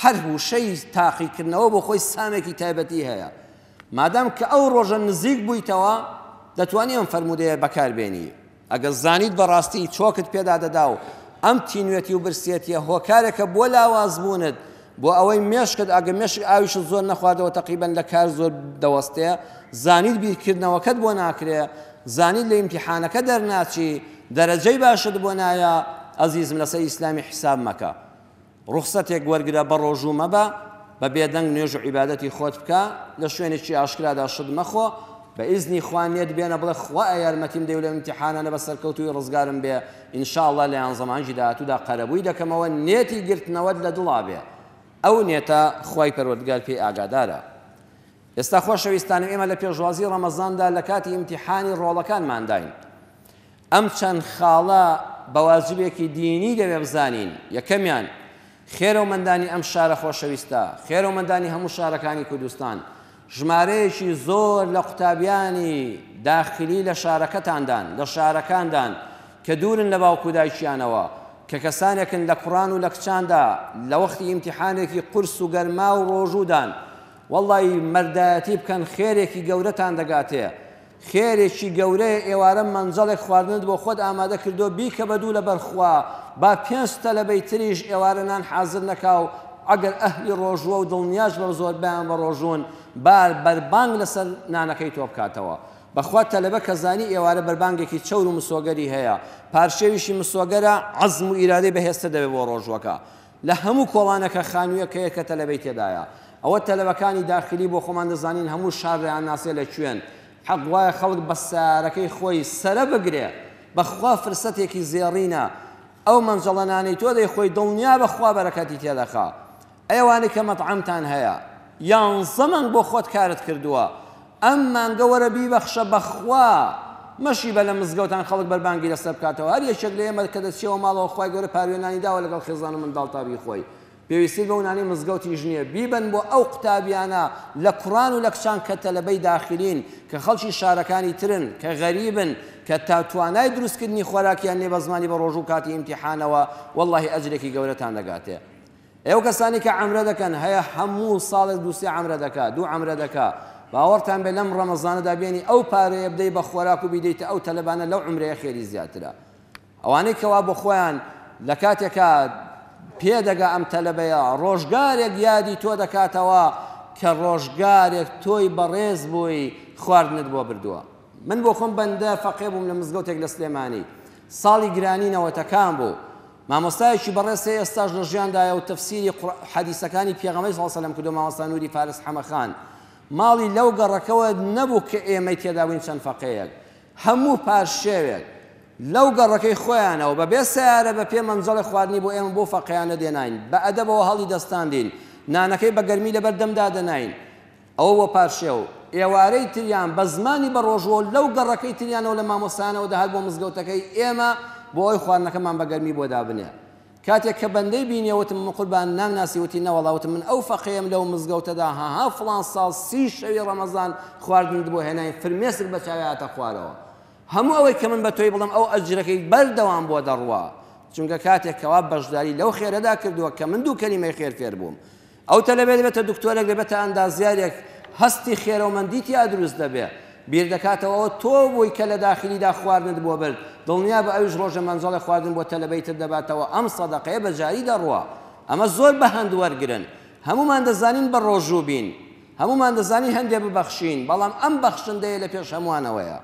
هەر وشەی تاقیکردنەوە بۆ خۆی سامێکی تایبەتی هەیە. مادام کە ئەو ڕۆژە نزیک بوویتەوە دەتوانی ئەم فەرموودەیە بەکاربێنی. ئەگەر زانیت بەڕاستی چۆکت پێدا دەدا و ئەم تینوێتی و برسێتیە هۆکارێکە بۆ لاوازبوونت بۆ ئەوەی مێشکت ئەگە مێشک ئاویشت زۆر نەخواردەوە تەقریبەن لە کار زۆر دەوەستەیە، زانیت بیرکردنەوەکەت بۆ ناکرێ، زانیت لە ئیمتیحانەکە دەرناچی، دەرەجەی باشت بۆ نایە، ئەزیزم لەسەر ئیسلامی حساب مەکە. ڕوخسەتێک وەرگرە بە ڕۆژوو مەبە، بە بێدەنگ نوێژ و عیبادەتی خۆت بکە، لە شوێنێکی ئاشکرادا شت مەخۆ، بە ئیزنی خوا نێت بێنە بڵێ خوا یارمەتیم دەی و لە ئیمتیحانانە بە سەرکەوتووی ڕزگارم بێ، ئینشاءڵڵا لە یان زەمانجی داهاتوودا قەرەبووی دەکەمەوە نێتی گرتنەوەت لە دڵا بێ. ئەو نێتە خوای پەروەردگار پێی ئاگادارە. ئێستا خۆشەویستانم ئێمە لە پێشوازی ڕەمەزاندا لە کاتی ئیمتیحانی ڕۆڵەکانمان داین. ئەم چەند خاڵە بەواجبێکی دینی دەبێ بزانین. یەکەمیان خێرەومەندانی ئەم شارە خۆشەویستە، خێرەومەندانی هەموو شارەکانی کوردستان، ژمارەیەکی زۆر لە قوتابیانی داخلی لە شارەکەتاندان، لە شارەکاندان کە دوورن لە باوکو دایکیانەوە، کە کەسانێکن لە کوڕان و لە کچاندا لە وەختی ئیمتیحانێکی قورس و گەرما و ڕۆژوودان، وەڵڵی مەردایەتی بکەن خێرێکی گەورەتان دەگاتێ، خێرێکی گەورەیە ئێوارە مەنجەڵێک خواردنت بۆ خۆت ئامادە کردو بیکە بەدوو لە بەرخوا، با 5 تەلەبەی تریش ئێوارە نان حازر نەکا و ئەگەر ئەهلی ڕۆژوە و دڵنیاش بە زۆر بیان بە ڕۆژوون بار بەربانگ لەسەر نانەکەی تۆ بکاتەوە. بەخوا تەلەبە کە زانی ئێوارە بەربانگێکی چەور و مسۆگەری هەیە، پارشێویشی مسۆگەرە عەزم و ئیرادەی بەهێزتر دەبێت بۆ ڕۆژوەکە لە هەموو کۆڵانەکە خانوویەکەیە کە تەلەبەی تێدایە. ئەوە تەلەبەکانی داخلی بۆ خۆمان دەزانین هەموو شارڕێیان ناسێ لە کوێن، حەق وایە خەڵک بە سارەکەی خۆی سەرە بگرێ، بەخوا فرسەتێکی زێڕینە، ئەو مەنجەڵەنانەی تۆ دەی خۆی دڵنیا بەخوا بەرەکەتی تێدەخا. ئەوانەی کە مەطعەمتان هەیە 11 مانگ بۆ خۆت کارت کردووە، ئەم مانگە وەرە بیبەخشە بەخوا، مەشی بە لە مزگەوتان خەڵک بەربانگی لەسەر بکاتەوە. هەر یەکێک لە ئێمە کە دەچێەوە ماڵەوە خوای گەورە پاروێنانی داوە لەگەڵ خێزان و منداڵ تابی خۆی، پێویستی بە ئەوانەی مزگەوتی ژنیە بیبن بۆ ئەو قوتابیانە لە کوڕان و لە کچان کە تەلەبەی داخلین، کە خەڵکی شارەکانی ترن، کە غەریبن، کە توانای دروستکردنی خۆراکیان نێ بە زمانی بە ڕۆژوو کاتی ئیمتیحانەوە، وەڵڵاهی ئەجرێکی گەورەتان دەگاتێ. ئێوە کەسانی کە عەمرە دەکەن هەیە هەموو ساڵێک دووسێ عەمرە دەکات، دوو عەمرە دەکات، باوەڕتان بێ لەم ڕەمەزانەدا بێنی ئەو پارەیە بدەی بە خۆراک و بیدەیتە ئەو تەلەبانە لەو عومرەیە خێری زیاترە. ئەوانەی کەوا بۆ خۆیان لە کاتێکا پێدەگا ئەم تەلەبەیە ڕۆژگارێک یادی تۆ دەکاتەوە کە ڕۆژگارێک تۆی بەڕێز بووی خواردنت بۆ بردووە. من بۆ خۆم بەندە فەقێ بووم لە مزگەوتێک لە سلێمانی، ساڵی گرانی نەوەتەکان بوو، مامۆستایەکی بەڕێز ئێستاش لە ژیاندایە و تەفسیری حەدیسەکانی پێغەمبەری صلی الله علیه و سلم کردو، مامۆستا نووری فارس حەمەخان. ماڵی لەو گەڕەکەوە نەبوو کە ئێمەی تێدا بووین چەند فەقەیەک، هەموو پاشێوێک لەو گەڕەکەی خۆیانەوە بەبێ سیارە بە پێ مەنزەڵی خواردنی بۆ ئێمە بۆ فەقەیانە دێناین، بە ئەدەبەوە هەڵی دەستاندین، نانەکەی بە گەرمی لەبەر دەمدا دەناین. ئەوە بۆ پاشێو ئێوارەی تریان بە زمانی بە ڕۆژەوە لەو گەڕەکەی تریانەوە لە مامۆستایانەوە دەهات بۆ مزگەوتەکەی ئێمە بۆ ئەوی خواردنەکەمان بە گەرمی بۆ دابنێ. کاتێک کە بەندەی بینیەوەتم من قوربان ناناسیوتی نەوەڵاوتم من ئەو فەقەیەم لەو مزگەوتەدا هاها فڵان ساڵ 30 شەوی ڕەمەزان خواردن بۆ هێناین فرمێسک بە چاویاتە خوارەوە. هەموو ئەوەی کە من بە تۆی بڵم ئەو ئەجرەکەی بەردەوام بۆ دەڕوا، چونکە کاتێکەوە بەشداری لەو خێرەدا کردووە کە من دوو کەلیمەی خێر فێر بووم. ئەو تەلەبێت بێتە دکتۆرێک دەبێتە ئەندازیارێک هەستی خێرەومەندی تیا دروست دەبێت، بیر دەکاتەوە تۆ بووی کە لە داخلیدا خواردنت بۆ برد، دڵنیا بە ئەویش ڕۆژە مەنزەڵی خواردن بۆ تەلەبەیتت دەباتەوە. ئەم سەدەقەیە بەجاری دەڕوا. ئەمە زۆر بە هەند وەرگرن، هەمومان دەزانین بە ڕۆژوو بین، هەمومان دەزانین هەندێک ببەخشین، بەڵام ئەم بەخشندەیە لە پێش هەمووانەوەیە.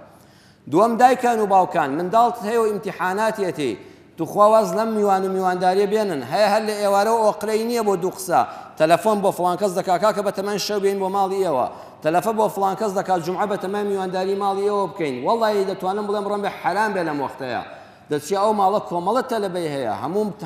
دووەم دایکان و باوکان، منداڵت هەیە و ئیمتیحاناتێتی، توخوا واز لەم میوان و میوانداریە بێنن، هەیە هەر لە ئێوارەوە ئۆقرەی نییە بۆ دوو قسە، تەلەفۆن بۆ فڵان کەس دەکا کاکە بە تەمەن شەو بێن بۆ ماڵی ئێوە، تەلەفۆن بۆ فڵان کەس دەکات جومعە بە تەمەن میوانداری ماڵی ئێوە بکەین. وەڵڵی دەتوانم بڵێم ڕەم بێ حەرام بێ لەم وەختەیە، دەچی ئەو ماڵە کۆمەڵە تەلەبەی هەیە،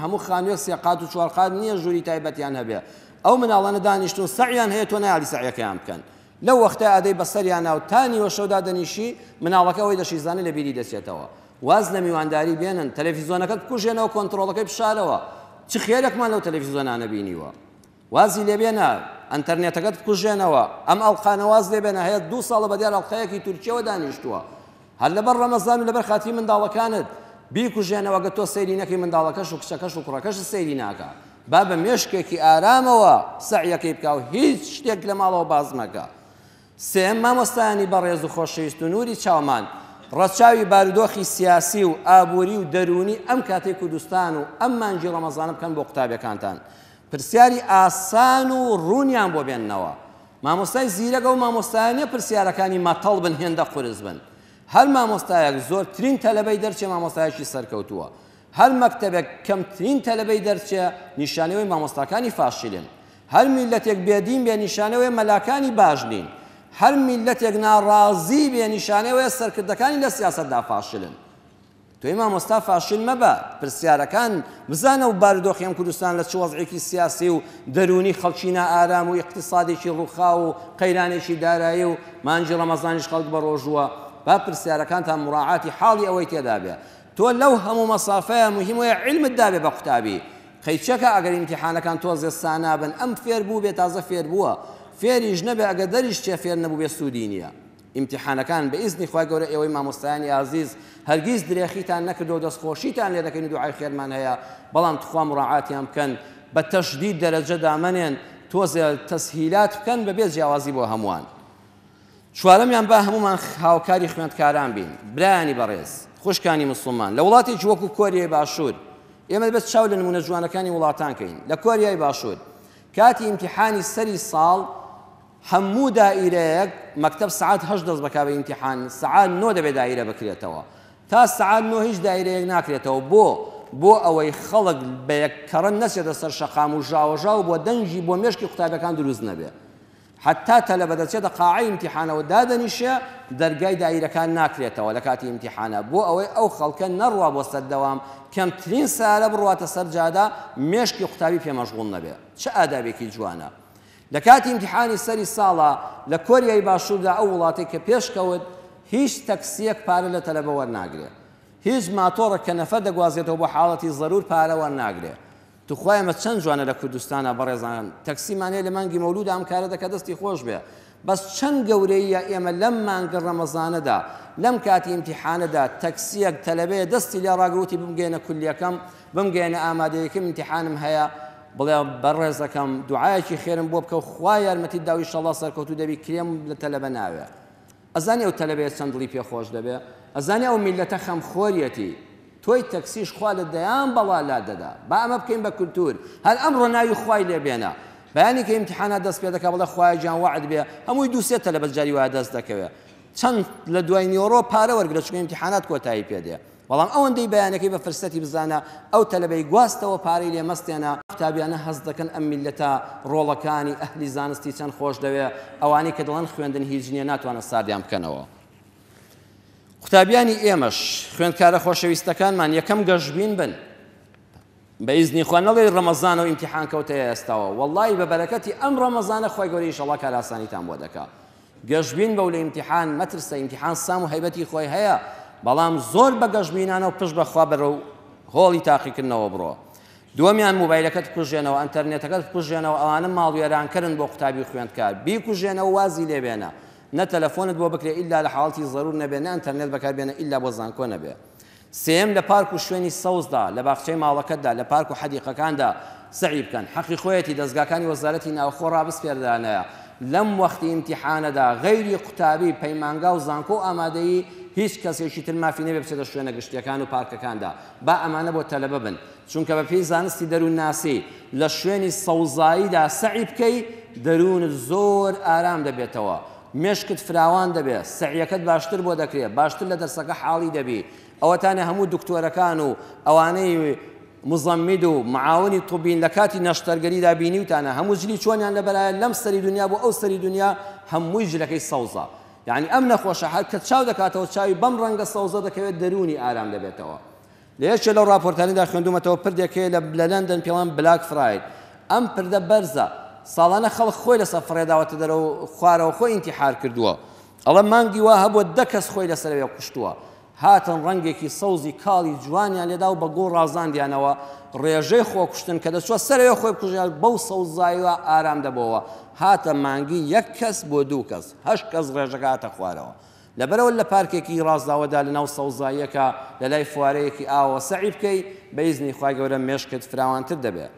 هەموو خانوێک سێقات و چوارقات نییە ژووری تایبەتیان هەبێ، ئەو مناڵانە دانیشتون سەعیان هەیە تۆ نایاڵی سەعیەکەیان بکەن. لەو وەختە ئادەی بەسەریانە و تانیوە شەودا دەنیشی مناڵەکە ئەوەی دەشیزانە لە بیری دەچێتەوە. واز لە میوانداری بێنن، تەلەڤیزۆنەکەت بکوژێنەوە کۆنتڕۆڵەکەی بشارەوە، چ خێرێکمان لەو تەلەڤیزۆنانە بینیوە. وازی لێبێنە ئەنتەرنێتەکەت بکوژێنەوە، ئەم ئەڵقانە واز لێبێنە، هەیە 2 ساڵە بەدیار ئەڵقەیەکی تورکیەوە دانیشتووە، هەر لەبەر ڕەمەزان و لەبەر خاتی منداڵەکانت بیکوژێنەوە گە تۆ سەیری نەکەی منداڵەکەش و کچەکەش و کوڕەکەش سەیری ناکە، با بە مێشکێکی ئارامەوە سەعیەکەی بکە و هیچ شتێک لە ماڵەوە باز مەکە. سێم مامۆستایانی بەڕێز و خۆشەویست و نووری چاومان، ڕەچاوی بارودۆخی سیاسی و ئابووری و دەرونی ئەم کاتەی کوردستان و ئەم مانگی ڕەمەزانە بکەن بۆ قوتابیەکانتان، پرسیاری ئاسان و ڕوونیان بۆ بێننەوە. مامۆستای زیرەکە و مامۆستایانە پرسیارەکانی مەتەڵ بن، هێندە قورس بن. هەر مامۆستایەک زۆرترین تەلەبەی دەرچێ مامۆستایەکی سەرکەوتووە، هەر مەکتەبێک کەمترین تەلەبەی دەرچێ نیشانەوەی مامۆستاکانی فاشلن، هەر میلەتێک بێدین بێ نیشانەوەی مەلاکانی باش نین، هەر میلەتێک ناڕازی بێ نیشانەوەی سەرکردەکانی لە سیاسەتدا فاشلن. توی مامۆستا فاشل مەبە، پرسیارەکان بزانە و بارودۆخی کوردستان لە چ وەزعێکی سیاسی و دەرونی خەڵکی نائارام و اقتصادێکی ڕووخا و قەیرانێکی دارایی و مانگی ڕەمەزانیش خەڵک بە ڕۆژووە، با پرسیارەکانتان مراعاتی حاڵی ئەوەی تێدا بێ. تۆ لەو هەموو مەسافەیە مهم وەیە علمت دابێ بە قوتابی، خەیچەکە ئەگەر ئیمتیحانەکان تۆزێ سانابن، ئەم فێر بوو بێ تازە فێر بووە، فێریش نەبێ ئەگە دەریش چێ فێر نەبوو بێ سوودی نییە. ئیمتیحانەکان بە ئیزنی خوای گەورە ئێوەی مامۆستایانی عەزیز هەرگیز درێخیتان نەکردەوە، دەستخۆشیتان لێ دەکەین و دوعای خێرمان هەیە، بەڵام تخوا مراعاتیان بکەن، بە تەشدید دەرەجە دامەنێن، تۆزێ تەسهیلات بکەن بەبێ جیاوازی بۆ هەمووان. چوارەمیان با هەمومان هاوکاری خوێندکاران بین. برایانی بەڕێز خوشکانی مسلمان، لە وڵاتێکی وەکو کۆریای باشوور ئێمە دەبێت چاو لە نمونە جوانەکانی وڵاتان کەین. لە کۆریای باشوور کاتی ئیمتیحانی سەری ساڵ هەموو دائیرەیەک مەکتەب سەعات 8 دەست بەکا بە ئیمتیحان، سەعات 9 دەبێت دائیرە بکرێتەوە، تا سەعات 9 هیچ دائیرەیەک ناکرێتەوە. بۆ ئەوەی خەڵک بە یەککەڕن نەچێتە سەر شەقام و ژاوەژاو بۆ دەنجی بۆ مێشکی قوتابیەکان دروست نەبێ، حتا تەلەبە دەچێتە قاعەی ئیمتیحانەوە دادەنیشێ دەرگای دائیرەکان ناکرێتەوە لە کاتی ئیمتیحانە، بۆ ئەوەی ئەو خەڵکە نەڕوا بۆ سەردەوام، کەمترین سارە بڕواتە سەر جادا مێشکی قوتابی پێمەشغوڵ نەبێ. چه ئادابێکی جوانە. لە کاتی ئیمتیحانی سەری ساڵە لە کۆریای باشووردا ئەو وڵاتی کە پێشکەوت هیچ تەکسیەک پارە لە تەلەبە وەرناگرێ، هیچ ماتۆڕێک کە نەفە دەگوازێتەوە بۆ حاڵەتی زەرور پارە وەرناگرێ. توخوای ئەمە چەند جوانە لە کوردستانە بەڕێزان، تەکسیمانەیە لە مانگی مەولود ئەم کارە دەکە دەستی خۆش بێ، بەس چەند گەورەیە ئێمە لەم مانگە ڕەمەزانەدا لەم کاتی ئیمتیحانەدا تەکسیەک تەلەبەیە دەستی لێ ڕاگرۆتی بمگەێنە کولیەکەم، بمگەێنە ئامادەیەکەم ئیمتیحانم هەیە، بڵێ بەڕێزەکەم دوعایەکی خێرم بۆ بکە و خوا یارمەتی داوی ئینشەڵڵا سەرکەوتوو دەبی کرێم لە تەلەبە ناوێ ئەزانێ ئەو تەلەبەیە چەند دڵی پێخۆش دەبێ ئەزانێ ئەو میلەتە خەمخۆریەتی تۆی تەکسیش خوا لە دەیان بەڵا لا دەدا با ئەمە بکەین بە کولتور هەر ئەمڕۆ ناوی خوای لێبێنە بەیانی کە ئیمتیحانات دەست پێ دەکا بڵێ خوای جیان وعد بێ هەمووی دووسێ تەلەبە جاری وایە دەست دەکەوێ چەند لە دوای نیوەڕۆ پارە وەرگرە چونکە ئیمتیحانات کۆتایی پێدێ بەڵام ئەوەندەی بەیانەکەی بە فرسەتی بزانە ئەو تەلەبەی گواستەوە پارەی لێ مەستێنە قوتابیانە هەست دەکەن ئەم میلەتە ڕۆڵەکانی ئەهلی زانستی چەند خۆش دەوێ ئەوانەی کە دەڵێن خوێندن هیچ نییە ناتوانە ساردیان بکەنەوە قوتابیانی ئێمەش خوێندکارە خۆشەویستەکانمان یەکەم گەشتبین بن بە ئیزنی خوا نەڵێ ڕەمەزانە و ئیمتیحان کەوتەیە ئێستاوە وەڵڵی بە بەرەکەتی ئەم ڕەمەزانە خۆی گەورەی ئینشەڵڵا کار ئاسانیتان بۆ دەکا گەشتبین بەو لە ئیمتیحان مەترسە ئیمتیحان سام و هەیبەتی خۆی هەیە بەڵام زۆر بە گەشتبینانە و پشت بەخوا بەرەو هۆڵی تاقیکردنەوە بڕۆ دووەمیان مۆبایلەکەت بکوژێنەوە ئەنتەرنێتەکەت بکوژێنەوە ئەوانە ماڵوێرانکردن بۆ قوتابی خوێندکار بیکوژێنەوە وازی لێبێنە نە تەلەفۆنت بۆ بکرێ ئیلا لە حاڵەتی ضرور نەبێ نە ئەنتەرنێت بەکاربێنە ئیلا بۆ زانکۆ نەبێ سێم لە پارک و شوێنی سەوزدا لە باخچەی ماڵەکەتدا لە پارک و حەدیقەکاندا سعی بکەن حەقی خۆیەتی دەستگاکانی وەزارەتی ناوخۆ ڕابسپێردانەیە لەم وەختی ئیمتیحانەدا غەیری قوتابی پەیمانگا و زانکۆ و ئامادەیی هیچ کەسێکی تر مافی نەبێ بچێتە شوێنە گشتیەکان و پارکەکاندا با ئەمانە بۆ تەلەبە بن چونکە بە پێی زانستی دەروونناسی لە شوێنی سەوزاییدا سعی بکەی دەروونت زۆر ئارام دەبێتەوە مێشکت فراوان دەبێت سعیەکەت باشتر بۆ دەکرێت باشتر لە دەرسەکە حاڵی دەبی ئەوەتانە هەموو دکتۆرەکان و ئەوانەی مزەمید و معاونی طبین لە کاتی نەشتەرگەریدا بینیوتانە هەموو جلی چۆنیان لەبەرایە لەم سەری دنیا بۆ ئەو سەری دنیا هەمووی جلەکەی سەوزە یعنی ئەم نەخۆشە هەر کە چاو دەکاتەوە چاوی بەم ڕەنگە سەوزە دەکەوێت دەرونی ئارام دەبێتەوە لە یەکێ لەو راپۆرتانیدا خوێندومەتەوە پردێکەیە لە لەندەن پێڵان بلاک فراید ئەم پردە بەرزە ساڵانە خەڵک خۆی لەسەر فڕێداوەتە دەرەوە خوارەوە خۆی ئینتیحار کردووە ئەڵە مانگی وا هەبووە 10 کەس خۆی لەسەرەوێ کوشتووە هاتن ڕەنگێکی سەوزی کاڵی جوانیان لێدا و بە گۆڕ ڕازاندیانەوە ڕێژەی خۆکوشتن کە دەچوە سەرەوێ خۆی بکوژیان بەو سەوزاییوە ئارام دەبەوە هاتە مانگی 1 کەس بۆ 2 کەس 8 کەس ڕێژەکە هاتە خوارەوە لەبەرەوە لە پارکێکی ڕازداوەدا لەناو سەوزاییەکە لە لای فوارەیەکی ئاوە سەعی بکەی بە ئیزنی خوای گەورە مێشکت فراوانتر دەبێت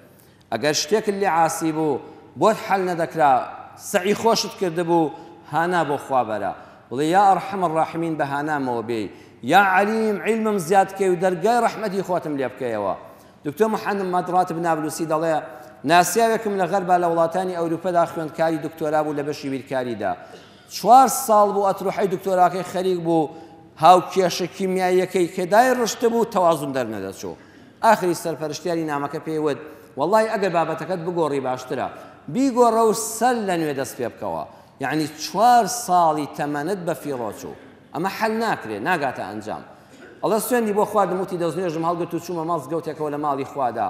ئەگەر شتێکت لێ عاسی بوو بۆت حەل نەدەکرا سعی خۆشت کردبوو هانا بۆ خوا بەرە بڵێ یا ئەرحەم الراحمین بە هانامەوە بێ یا علیم علمم زیاد بکەی و دەرگای ڕەحمەتی خۆتم لێ بکەیەوە دکتۆر محەممەد ڕاتب نابلوسی دەڵێ ناسیاوێکم لە غەربا لە وڵاتانی ئەوروپەدا خوێندکاری دکتۆرا بوو لە بەشی بیرکاریدا 4 ساڵ بوو ئەتروحەی دکتۆراکەی خەریک بوو هاوکێشە کیمیاییەکەی کێدای ڕشتە بوو تەوازن دەرنەدەچوو ئاخری سەرپەرشتیاری نامەکە پێیوت وەڵڵی ئەگەر بابەتەکەت بگۆڕی باشترە بیگۆڕە و سەر لە نوێ دەست پێ بکەوە یعنی 4 ساڵی تەمەنت بە فیڕۆچوو ئەمە حەل ناکرێت ناگاتە ئەنجام ئەڵە سوێندی بۆ خواردم وتی دەستنوێژم هەڵگرت و چوومە مەزگەوتێکەوە لە ماڵی خوادا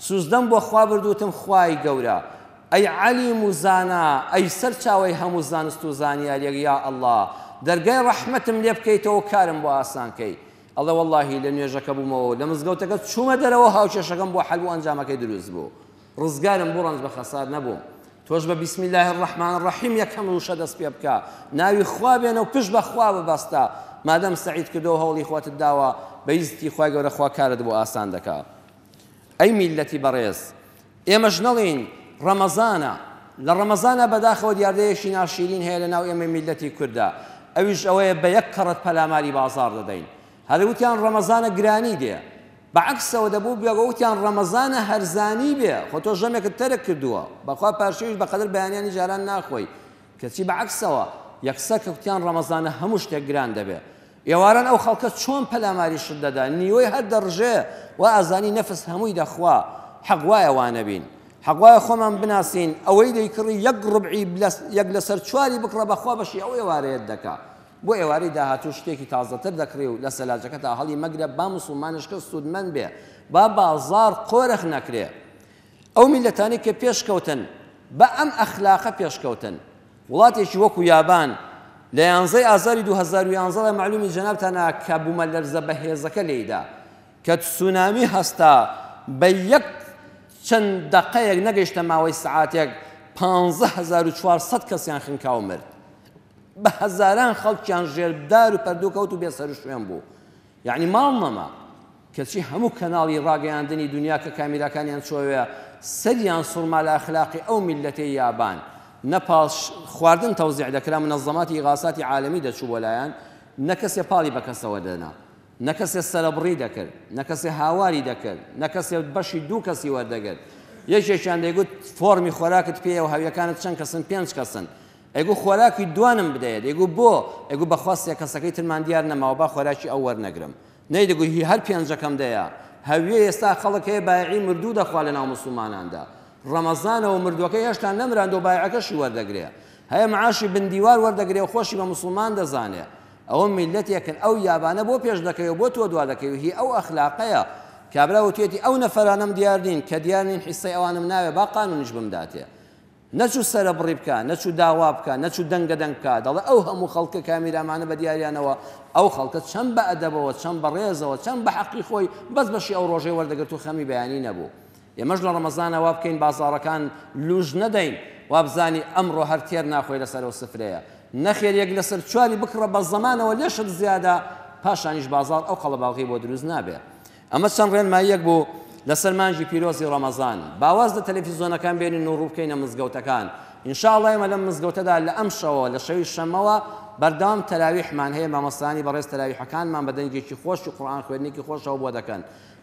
سوزدەم بۆ خوا بردوتم خوای گەورە ئەی عەلیم و زانا ئەی سەرچاوەی هەموو زانست و زانیاریەک یا ئەڵڵا دەرگای ڕەحمەتم لێ بکەیتەوە کارم بۆ ئاسانکەی ئەڵێ وەڵڵاهی لە نوێژەکە بوومەوە لە مزگەوتەکە چوومە دەرەوە هاوکێشەکەم بۆ حەل و ئەنجامەکەی دروست بوو ڕزگارم بۆ ڕەنج بە خەسار نەبووم تۆش بە بسم الله الرحمن الرحیم یەکەم ڕوشە دەست پێ بکە ناوی خوا بێنە و پشت بە خوا ببەستە مادەم سەعید کردەوە هەوڵی خۆتت داوە بە ئیزنی خوای گەورە خوا کارت بۆ ئاسان دەکات ئەی میلەتی بەڕێز ئێمەش نەڵێین ڕەمەزانە لە ڕەمەزانە بەداخەوە دیاردەیەکی ناشیرین هەیە لە ناو ئێمە میلەتی کوردە ئەویش ئەوەیە بە 1 کەڕەت پەلاماری بازار دەدەین هەروتیان ڕەمەزانە گرانی دێ بەعکسەوە دەبوو بێگەوتیان ڕەمەزانە هەرزانی بێ خۆ تۆ ژەمێکت تەرک کردووە بەخوا پاشەویش بەقەدر بەیانیانی جاران ناخۆی کەچی بەعکسەوە یەکسەر کەوتیان ڕەمەزانە هەموو شتێک گران دەبێ ئێواران ئەو خەڵکە چۆن پەلاماری شت دەدا نیوەی هەر دەڕژێ و ئازانی نەفس هەمووی دەخوا حەق وایە وانە بین حەق وایە خۆمان بناسین ئەوەی دەیکڕی 1 ڕبعی 1 لەسەر 4 بکڕە بەخوا بەشی ئەو ئێوارەیەت دەکا بۆ ئێوارەی داهاتوو شتێکی تازەتر دەکڕێ و لە سەلاجەکە تا هەڵی مەگرە با موسڵمانشکە سوودمەند بێ با بازار قۆرەخ نەکرێ ئەو میلەتانی کە پێشکەوتن بە ئەم ئەخلاقە پێشکەوتن وڵاتێکی وەکو یابان لە 11 ئازاری 2011 معلومی جەنابتانە کە بوومە لەرزە بەهێزەکە لێیدا کە تسونامی هەستا بە یەک چەند دەقەیەک نەگەیشتە ماوەی سەعاتێک 15400 کەسیان خنکاو مرد بە هەزاران خەڵکیان ژێردار و پەردووکەوت و بێسەر شوێن بوو یعنی ماڵ نەما کەچی هەموو کەناڵی ڕاگەیاندنی دنیا کە کامیراکانیان چۆوێ سەریان سوڕما لە ئەخلاقی ئەو میلەتەی یابان نەپاڵ خواردن تەوزیع دەکرا منەظەماتی ئیغاساتی عالەمی دەچوو بۆ لایەن نە کەسێ پاڵی بە کەسەوە دەنا نە کەسێ سەرەبڕی دەکرد نە کەسێ هاواری دەکرد نە کەسێ بەشی دوو کەسی وەردەگرت یەکێکیان دەیگوت فۆرمی خۆراکت پێیە و هەویەکانت چەند کەسن 5 کەسن ئەیگو خۆراکی دوانم بدەیە دەیگو بۆ ئەیگو بەخواستێ کەسەکەی ترمان دیار نەماوە با خۆراکی ئەو وەرنەگرم نەیدەگو هی هەر پێنجەکەم دەیە هەویە ئێستا خەڵک هەیە بایعی مردوو دەخوا لە ناو موسڵماناندا ڕەمەزانەوە مردووەکەی هێشتا نەمراند و بایعەکەشی وەردەگرێ هەیە معاشی بندیوار وەردەگرێ و خۆشی بە موسڵمان دەزانێ ئەوە میلەتێکن ئەو یابانە بۆ پێش دەکەوێت بۆ تۆ دوا دەکەوێت هی ئەو ئەخلاقەیە کابرا وتێتی ئەو نەفەرانم دیار نین کە دیار نین حیسەی ئەوانم ناوێ با قانونیش بمداتێ نەچوو سەرە بڕی بکە نەچوو داوا بکە نەچوو دەنگە دەنگ بکە دەڵێ ئەو هەموو خەڵکە کامیرامانە بە دیاریانەوە ئەو خەڵکە چەند بە ئەدەبەوە چەند بە ڕێزەوە چەند بە حەقی خۆی بەس بەشی ئەو ڕۆژەی وەردەگرت و خەمی بەیانی نەبوو ئێمەش لە ڕەمەزانەوە بکەین بازاڕەکان لوژ نەدەین وابزانی ئەمڕۆ هەر تێر ناخۆی لەسەرەوە سفرەیە نەخێر یەک لەسەر چواری بکڕە بە زەمانەوە لێشت زیادە پاشانیش بازار ئەو قەڵەباڵغی بۆ دروست نابێت ئەمە چەند ڕێنماییەک بوو لەسەر مانگی پیرۆزی ڕەمەزان باواز لە تەلەڤیزۆنەکان بێنین و ڕووبکەینە مزگەوتەکان ئینشاءڵڵا ئێمە لەم مزگەوتەدا لە ئەم شەوە لە شەوی شەمەوە بەردەوام تەراویحمان هەیە مامۆستانی بەڕێز تەراویحەکانمان بە دەنگێکی خۆش و قورئان خوێندنێکی خۆشەوە بۆ دەکەن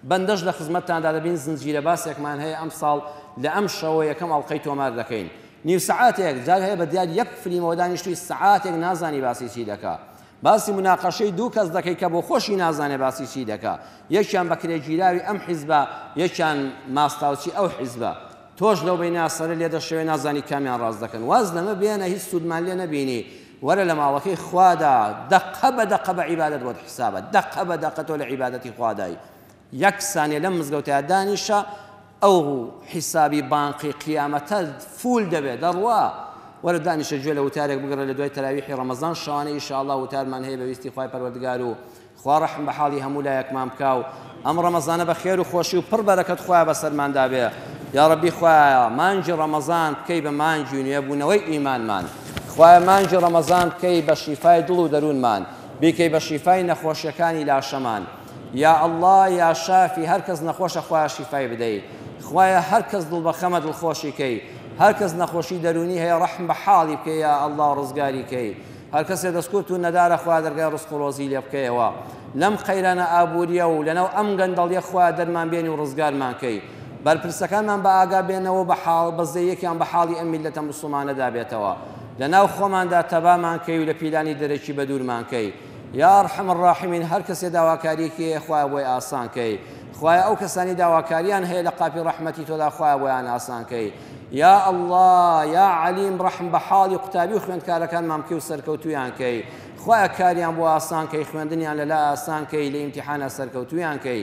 بەندەش لە خزمەتتاندا دەبین زنجیرە باسێکمان هەیە ئەم ساڵ لە ئەم شەوە یەکەم ئەڵقەی تۆمار دەکەین نیو سەعاتێک جار هەیە بە دیار یەک فلیمەوە دانیشتووی سەعاتێک نازانی باسی چی دەکا باسی مناقەشەی دوو کەس دەکەی کە بۆ خۆشی نازانێ باسی چی دەکا یەکیان بەکرێگیراوی ئەم حیزبە یەکیان ماستاوچی ئەو حیزبە تۆش لەو بینە سەرە لێ دەشەوێ نازانی کامیان ڕاست دەکەن واز لەمە بێنە هیچ سوودمان لێ نەبینی وەرە لە ماڵەکەی خوادا دەقە بە دەقە بە عیبادەت بۆت حسابە دەقە بە دەقە تۆ لە عیبادەتی خوادای یەک سانیە لەم مزگەوتەیە دانیشە ئەو حیسابی بانقی قیامەتە فول دەبێت دەڕوا وەرە دانیشە گوێ لە وتارێک بگەڕێ لە دوای تەراویحی ڕەمەزان شەوانە ئینشاءڵڵا وتارمان هەیە بەویستی خوای پەروەردگار و خوا ڕەحم بە حاڵی هەموو لایەکمان بکا و ئەم ڕەمەزانە بە خێر و خۆشی و پڕ بەرەکەت خوایە بەسەرماندا بێ یا ڕەبی خوایە مانگی ڕەمەزان بکەی بە مانگی و نوێبوونەوەی ئیمانمان خوایە مانگی ڕەمەزان بکەی بە شیفای دڵ و دەروونمان بیکەی بە شیفای نەخۆشیەکانی لاشەمان یا ئەڵڵا یا شافی هەر کەس نەخۆشە خوایە شیفای بدەیت خوایە هەر کەس دڵ بە خەمە دڵخۆشی کەی هەر کەس نەخۆشی دەرونی هەیە ڕەحم بە حاڵی بکەی یا ئەڵڵا ڕزگاری کەی هەر کەسێ دەستکوت و نەدارە خوا دەرگای ڕزق و ڕۆزی لێ بکەیەوە لەم خەیرانە ئابووریە و لەنەو ئەم گەندەڵیە خوا دەرمان بێنی و ڕزگارمان کەی بەرپرسەکانمان بە ئاگا بێنەوە بە حاڵ بەزەیەکیان بە حاڵی ئەم میلەتە موسڵمانەدا بێتەوە لەناو خۆماندا تەبامان کەی و لە پیلانی دەرەکی بە دوورمان کەی یا ئەرحەم الراحمین هەر کەسێ داواکاریەکەیە خوایە بۆی ئاسان کەی خوایە ئەو کەسانی داواکاریان هەیە لە قاپی ڕەحمەتی تۆدا خوایە بۆیان ئاسان کەی یا ئەڵڵا یا عەلیم ڕەحم بە حاڵی قوتابی و خوێندکارەکانمان بکەی و سەرکەوتویان کەی خوایە کاریان بۆ ئاسان کەی خوێندنیان لەلا ئاسان کەی لە ئیمتیحانە سەرکەوتویان کەی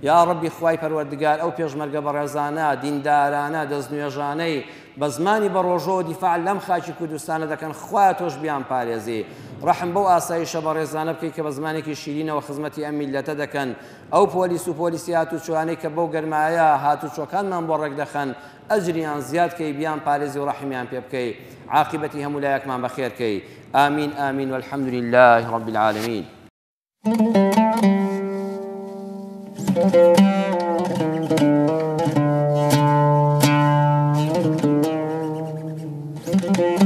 یا ڕەبی خوای پەروەردگار ئەو پێشمەرگە بەڕێزانە دیندارانە دەستنوێژانەی بە زمانی بە ڕۆژەوە دیفاع لەم خاکی کوردستانە دەکەن خوایە تۆش بیان پارێزی ڕەحم بەو ئاسایشە بەڕێزانە بکەی کە بە زمانێکی شیرینەوە خزمەتی ئەم میلەتە دەکەن ئەو پۆلیس و پۆلیسی هاتوچۆوانەی کە بەو گەرمایە هاتوچۆکانمان بۆ ڕێک دەخەن ئەجریان زیادکەی بیان پارێزی و ڕەحمیان پێ بکەی عاقبەتی هەموو لایەکمان بەخێرکەی ئامین ئامین والحەمد لله رب العالمین Thank you.